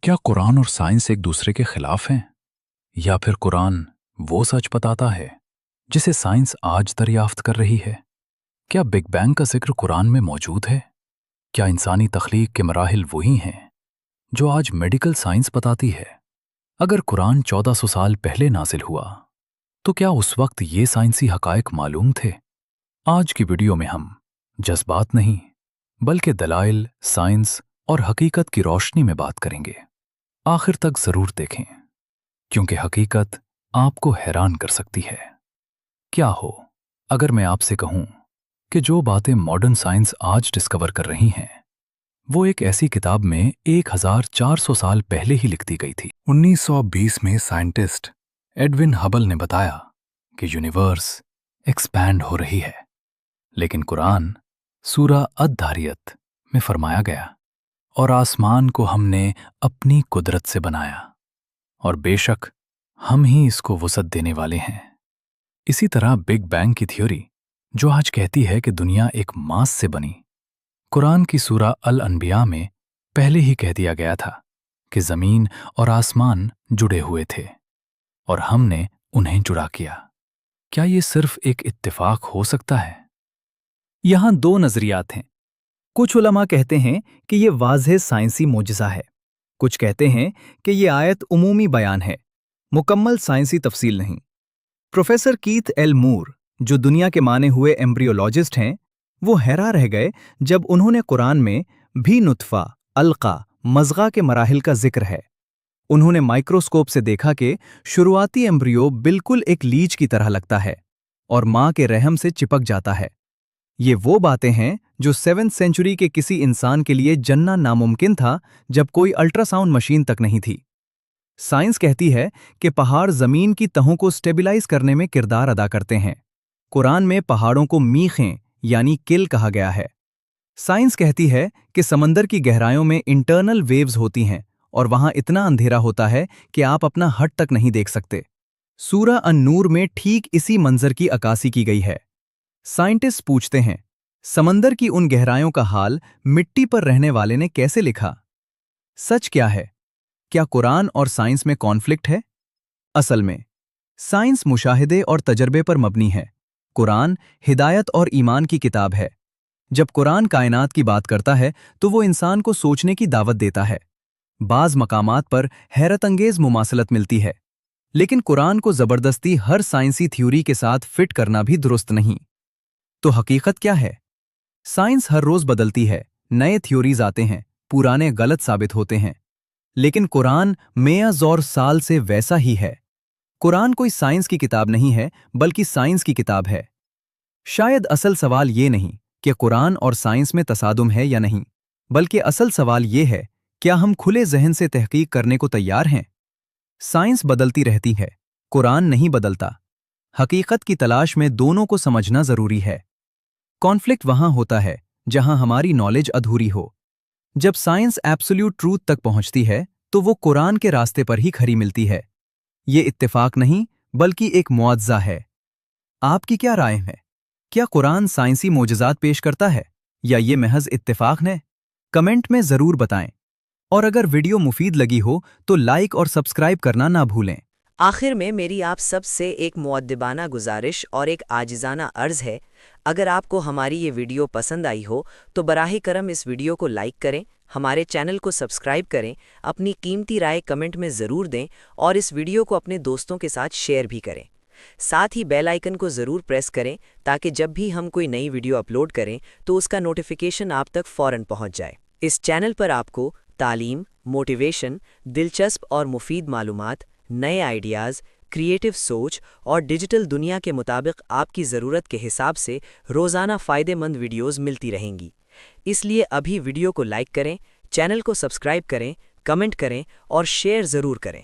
क्या कुरान और साइंस एक दूसरे के खिलाफ हैं? या फिर कुरान वो सच बताता है जिसे साइंस आज दरियाफ्त कर रही है? क्या बिग बैंग का जिक्र कुरान में मौजूद है? क्या इंसानी तख्लीक के मराहिल वही हैं जो आज मेडिकल साइंस बताती है? अगर कुरान 1400 साल पहले नाजिल हुआ, तो क्या उस वक्त ये साइंसी हकायक मालूम थे? आज की वीडियो में हम जज्बात नहीं, बल्कि दलाइल, साइंस और हकीकत की रोशनी में बात करेंगे। आखिर तक जरूर देखें, क्योंकि हकीकत आपको हैरान कर सकती है। क्या हो अगर मैं आपसे कहूं कि जो बातें मॉडर्न साइंस आज डिस्कवर कर रही हैं, वो एक ऐसी किताब में 1400 साल पहले ही लिख दी गई थी। 1920 में साइंटिस्ट एडविन हबल ने बताया कि यूनिवर्स एक्सपैंड हो रही है, लेकिन कुरान सूरा अद-दारियत में फरमाया गया, और आसमान को हमने अपनी कुदरत से बनाया, और बेशक हम ही इसको वुसअत देने वाले हैं। इसी तरह बिग बैंग की थ्योरी, जो आज कहती है कि दुनिया एक मास से बनी, कुरान की सूरा अल अनबिया में पहले ही कह दिया गया था कि जमीन और आसमान जुड़े हुए थे और हमने उन्हें जुड़ा किया। क्या ये सिर्फ एक इत्तेफाक हो सकता है? यहां दो नजरियात हैं। कुछ उलमा कहते हैं कि ये वाज़ेह साइंसी मोजिज़ा है। कुछ कहते हैं कि ये आयत उमूमी बयान है, मुकम्मल साइंसी तफसील नहीं। प्रोफेसर कीथ एल मूर, जो दुनिया के माने हुए एम्ब्रियोलॉजिस्ट हैं, वो हैरान रह गए जब उन्होंने कुरान में भी नुत्फा, अलका, मज़गा के मराहिल का जिक्र है। उन्होंने माइक्रोस्कोप से देखा कि शुरुआती एम्ब्रियो बिल्कुल एक लीच की तरह लगता है और माँ के रहम से चिपक जाता है। ये वो बातें हैं जो 7वीं सेंचुरी के किसी इंसान के लिए जानना नामुमकिन था, जब कोई अल्ट्रासाउंड मशीन तक नहीं थी। साइंस कहती है कि पहाड़ जमीन की तहों को स्टेबलाइज करने में किरदार अदा करते हैं। कुरान में पहाड़ों को मीखें यानी किल कहा गया है। साइंस कहती है कि समंदर की गहराइयों में इंटरनल वेव्स होती हैं और वहां इतना अंधेरा होता है कि आप अपना हट तक नहीं देख सकते। सूरा अन-नूर में ठीक इसी मंजर की अक्कासी की गई है। साइंटिस्ट पूछते हैं, समंदर की उन गहराइयों का हाल मिट्टी पर रहने वाले ने कैसे लिखा? सच क्या है? क्या कुरान और साइंस में कॉन्फ्लिक्ट है? असल में साइंस मुशाहिदे और तजर्बे पर मबनी है। कुरान हिदायत और ईमान की किताब है। जब कुरान कायनात की बात करता है तो वो इंसान को सोचने की दावत देता है। बाज मकामात पर हैरत अंगेज मुमासलत मिलती है, लेकिन कुरान को जबरदस्ती हर साइंसी थ्योरी के साथ फिट करना भी दुरुस्त नहीं। तो हकीकत क्या है? साइंस हर रोज बदलती है, नए थ्योरीज आते हैं, पुराने गलत साबित होते हैं, लेकिन कुरान मेयाज़ौर साल से वैसा ही है। कुरान कोई साइंस की किताब नहीं है, बल्कि साइंस की किताब है। शायद असल सवाल ये नहीं कि कुरान और साइंस में तसादुम है या नहीं, बल्कि असल सवाल ये है, क्या हम खुले जहन से तहकीक करने को तैयार हैं? साइंस बदलती रहती है, कुरान नहीं बदलता। हकीकत की तलाश में दोनों को समझना जरूरी है। कॉन्फ्लिक्ट वहां होता है जहां हमारी नॉलेज अधूरी हो। जब साइंस एब्सोल्यूट ट्रूथ तक पहुंचती है तो वो कुरान के रास्ते पर ही खरी मिलती है। ये इत्तेफाक नहीं, बल्कि एक मुआवजा है। आपकी क्या राय है? क्या कुरान साइंसी मोजज़ात पेश करता है या ये महज इत्तेफाक है? कमेंट में जरूर बताएं। और अगर वीडियो मुफीद लगी हो तो लाइक और सब्सक्राइब करना ना भूलें। आखिर में मेरी आप सब से एक मुअद्दिबाना गुजारिश और एक आजिज़ाना अर्ज़ है, अगर आपको हमारी ये वीडियो पसंद आई हो तो बराह करम इस वीडियो को लाइक करें, हमारे चैनल को सब्सक्राइब करें, अपनी कीमती राय कमेंट में ज़रूर दें और इस वीडियो को अपने दोस्तों के साथ शेयर भी करें। साथ ही बेल आइकन को ज़रूर प्रेस करें ताकि जब भी हम कोई नई वीडियो अपलोड करें तो उसका नोटिफिकेशन आप तक फ़ौरन पहुंच जाए। इस चैनल पर आपको तालीम, मोटिवेशन, दिलचस्प और मुफीद मालूमात, नए आइडियाज़, क्रिएटिव सोच और डिजिटल दुनिया के मुताबिक आपकी ज़रूरत के हिसाब से रोज़ाना फ़ायदेमंद वीडियोज़ मिलती रहेंगी। इसलिए अभी वीडियो को लाइक करें, चैनल को सब्सक्राइब करें, कमेंट करें और शेयर ज़रूर करें।